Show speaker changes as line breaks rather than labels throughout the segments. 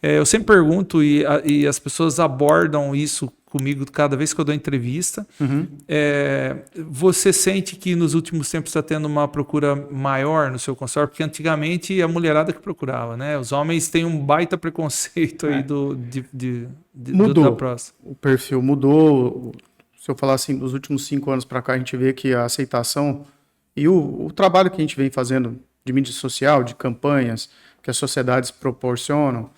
Eu sempre pergunto e as pessoas abordam isso comigo cada vez que eu dou entrevista. Você sente que nos últimos tempos está tendo uma procura maior no seu consultório? Porque antigamente a mulherada que procurava, né? Os homens têm um baita preconceito aí da próstata.
O perfil mudou. Se eu falar assim, dos últimos 5 anos para cá, a gente vê que a aceitação e o trabalho que a gente vem fazendo de mídia social, de campanhas que as sociedades proporcionam,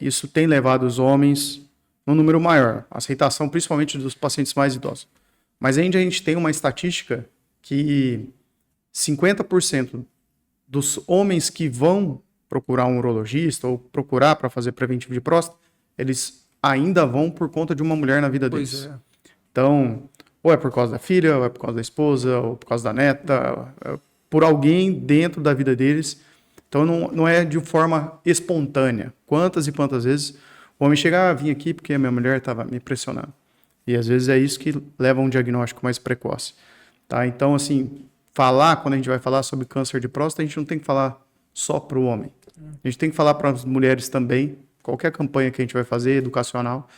isso tem levado os homens num número maior. A aceitação, principalmente dos pacientes mais idosos. Mas ainda a gente tem uma estatística que 50% dos homens que vão procurar um urologista ou procurar para fazer preventivo de próstata, eles ainda vão por conta de uma mulher na vida deles. Então, ou é por causa da filha, ou é por causa da esposa, ou por causa da neta, por alguém dentro da vida deles. Então, não é de forma espontânea. Quantas e quantas vezes o homem chega, vim aqui porque a minha mulher estava me pressionando. E às vezes é isso que leva a um diagnóstico mais precoce. Tá? Então, assim, quando a gente vai falar sobre câncer de próstata, a gente não tem que falar só para o homem. A gente tem que falar para as mulheres também. Qualquer campanha que a gente vai fazer, educacional,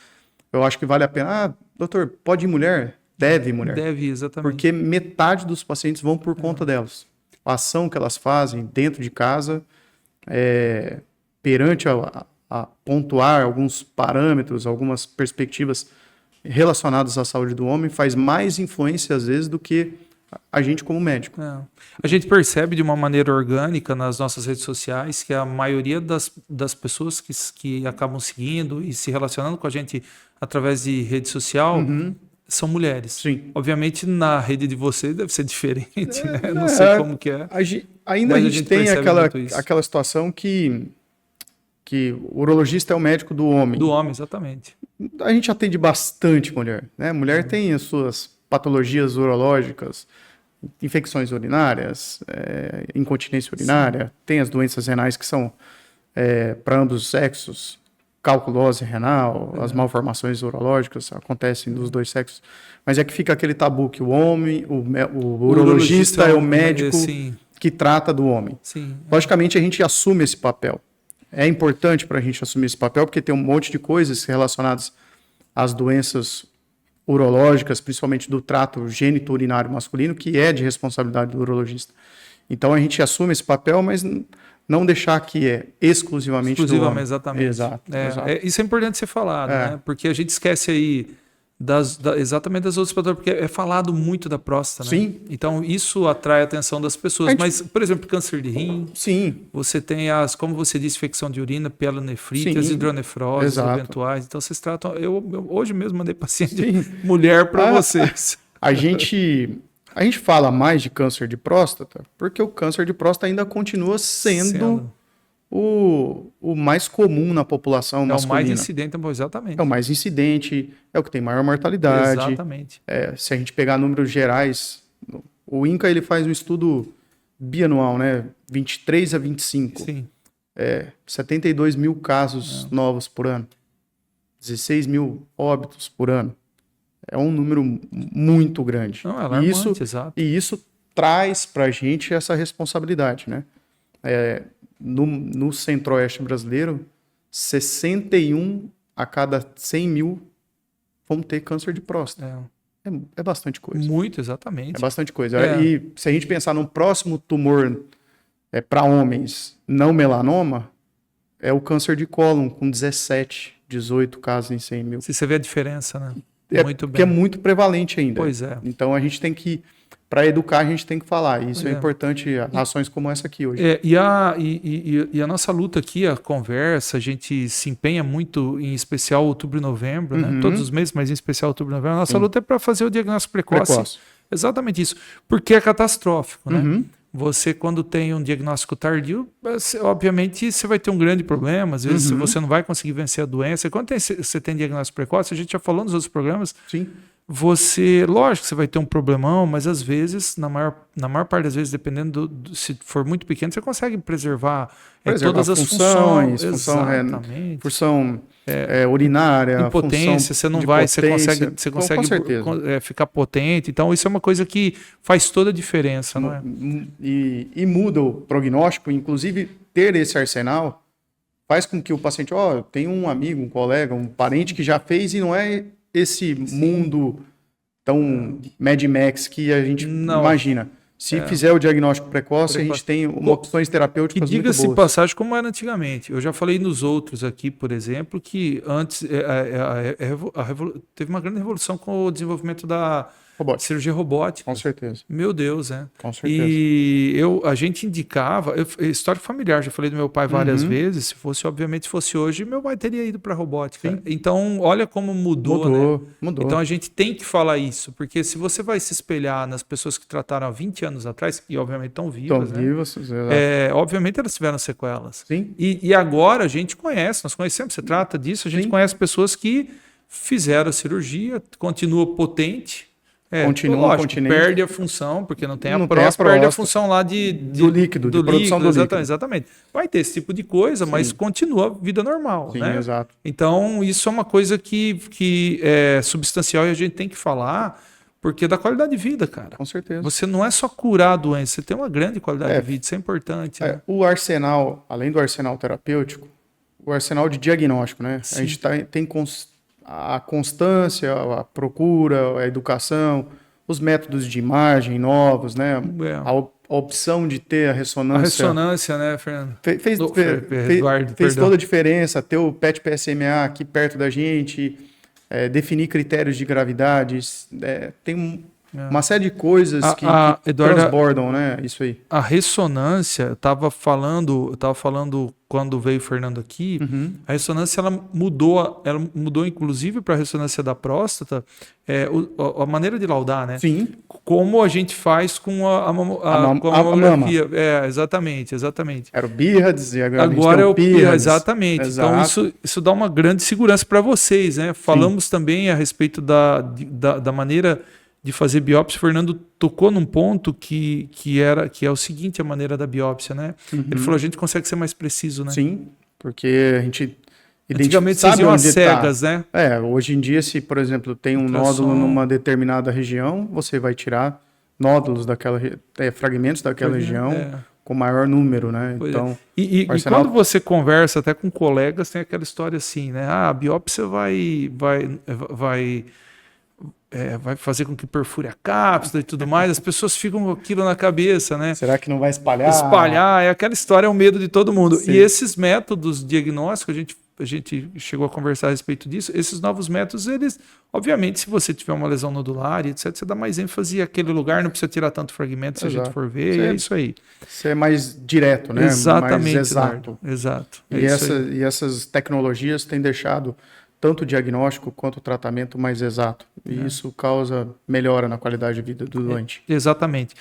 eu acho que vale a pena. Doutor, pode ir mulher? Deve ir mulher.
Deve, exatamente.
Porque metade dos pacientes vão por conta delas. A ação que elas fazem dentro de casa, perante a pontuar alguns parâmetros, algumas perspectivas relacionadas à saúde do homem, faz mais influência, às vezes, do que a gente como médico.
A gente percebe de uma maneira orgânica nas nossas redes sociais que a maioria das pessoas que acabam seguindo e se relacionando com a gente através de rede social são mulheres.
Sim.
Obviamente, na rede de vocês deve ser diferente, né? Não sei como que é.
Ainda a gente tem aquela situação que o urologista é o médico do homem.
Do homem, exatamente.
A gente atende bastante mulher, né? Mulher tem as suas patologias urológicas, infecções urinárias, incontinência urinária, tem as doenças renais que são para ambos os sexos, calculose renal, as malformações urológicas acontecem dos dois sexos, mas é que fica aquele tabu que o homem, o urologista é o médico que trata do homem.
Sim.
Logicamente a gente assume esse papel. É importante para a gente assumir esse papel porque tem um monte de coisas relacionadas às doenças urológicas, principalmente do trato gênito-urinário masculino, que é de responsabilidade do urologista. Então a gente assume esse papel, mas não deixar que é exclusivamente do homem.
Exatamente.
Exato.
Isso é importante ser falado, né? Porque a gente esquece aí exatamente das outras patologias, porque é falado muito da próstata, né?
Sim.
Então isso atrai a atenção das pessoas. Mas, por exemplo, câncer de rim,
sim.
Você tem como você disse, infecção de urina, pielonefrite, as hidronefroses eventuais. Então vocês tratam. Eu hoje mesmo mandei paciente mulher para vocês.
A gente fala mais de câncer de próstata porque o câncer de próstata ainda continua sendo o mais comum na população masculina.
É o mais incidente, exatamente.
É o mais incidente, é o que tem maior mortalidade.
Exatamente.
Se a gente pegar números gerais, o INCA ele faz um estudo bianual, né? 23 a 25.
Sim.
72 mil casos novos por ano. 16 mil óbitos por ano. É um número muito grande.
Não, é alarmante, exato.
E isso traz para a gente essa responsabilidade, né? No centro-oeste brasileiro, 61 a cada 100 mil vão ter câncer de próstata. É bastante coisa.
Muito, exatamente.
É bastante coisa. E se a gente pensar num próximo tumor para homens não melanoma, é o câncer de cólon, com 17, 18 casos em 100 mil.
Se você vê a diferença, né?
Muito bem. Porque é muito prevalente ainda.
Pois é.
Então a gente tem que, para educar, a gente tem que falar. Isso é importante, ações como essa aqui hoje.
E a nossa luta aqui, a conversa, a gente se empenha muito, em especial outubro e novembro, né? Todos os meses, mas em especial outubro e novembro. A nossa luta é para fazer o diagnóstico precoce. Exatamente isso. Porque é catastrófico, né? Você, quando tem um diagnóstico tardio, obviamente você vai ter um grande problema. Às vezes você não vai conseguir vencer a doença. E quando você tem diagnóstico precoce, a gente já falou nos outros programas,
sim.
Lógico que você vai ter um problemão, mas às vezes, na maior parte das vezes, dependendo se for muito pequeno, você consegue preservar todas as funções.
Função urinária,
impotência, você não vai, você consegue ficar potente. Então, isso é uma coisa que faz toda a diferença, não é?
E muda o prognóstico, inclusive ter esse arsenal faz com que o paciente, tem um amigo, um colega, um parente que já fez e não é esse mundo tão Mad Max que a gente imagina. Se fizer o diagnóstico precoce, a gente tem opções terapêuticas muito boas.
Diga-se passagem como era antigamente. Eu já falei nos outros aqui, por exemplo, que antes teve uma grande revolução com o desenvolvimento da cirurgia robótica.
Com certeza.
Meu Deus, né?
Com certeza.
E a gente indicava, história familiar, já falei do meu pai várias vezes, se fosse hoje, meu pai teria ido para a robótica. Sim. Então, olha como mudou, né? Mudou. Então, a gente tem que falar isso, porque se você vai se espelhar nas pessoas que trataram há 20 anos atrás, e obviamente estão vivas, obviamente elas tiveram sequelas.
Sim.
E agora a gente conhece, nós conhecemos, você trata disso, a gente conhece pessoas que fizeram a cirurgia, continua potente, perde a função, porque não tem a próstata, perde a função lá do líquido, de produção do líquido. Exatamente. Vai ter esse tipo de coisa, mas continua a vida normal.
Sim,
né?
Exato.
Então, isso é uma coisa que é substancial e a gente tem que falar, porque é da qualidade de vida, cara.
Com certeza.
Você não é só curar a doença, você tem uma grande qualidade de vida, isso é importante. Né?
O arsenal, além do arsenal terapêutico, o arsenal de diagnóstico, né? Sim. A gente tem a constância, a procura, a educação, os métodos de imagem novos, né? A opção de ter a ressonância.
A ressonância, né, Fernando?
Fez toda a diferença ter o PET-PSMA aqui perto da gente, definir critérios de gravidade, tem uma série de coisas que transbordam, né? Isso aí.
A ressonância, eu estava falando quando veio o Fernando aqui, a ressonância ela mudou inclusive para a ressonância da próstata, a maneira de laudar, né?
Sim.
Como a gente faz com a mamografia. Exatamente.
Era o BIRADS e
agora é o PIRADS. Exatamente. Exato. Então isso dá uma grande segurança para vocês, né? Falamos também a respeito da maneira de fazer biópsia. O Fernando tocou num ponto que é o seguinte, a maneira da biópsia, né? Ele falou, a gente consegue ser mais preciso, né?
Sim, porque a gente
antigamente vocês iam às cegas, né?
Hoje em dia, se, por exemplo, tem um nódulo numa determinada região, você vai tirar nódulos fragmentos daquela região com maior número, né? Então,
e quando você conversa até com colegas, tem aquela história assim, né? A biópsia vai fazer com que perfure a cápsula e tudo mais, as pessoas ficam com aquilo na cabeça, né?
Será que não vai espalhar?
Espalhar, aquela história, é o medo de todo mundo. Sim. E esses métodos diagnósticos, a gente chegou a conversar a respeito disso, esses novos métodos, eles, obviamente, se você tiver uma lesão nodular, etc., você dá mais ênfase àquele lugar, não precisa tirar tanto fragmento se a gente for ver, é isso aí.
Você é mais direto, né?
Exatamente.
Mais exato.
Exato.
E essas tecnologias têm deixado tanto o diagnóstico quanto o tratamento mais exato. E isso causa melhora na qualidade de vida do doente.
Exatamente.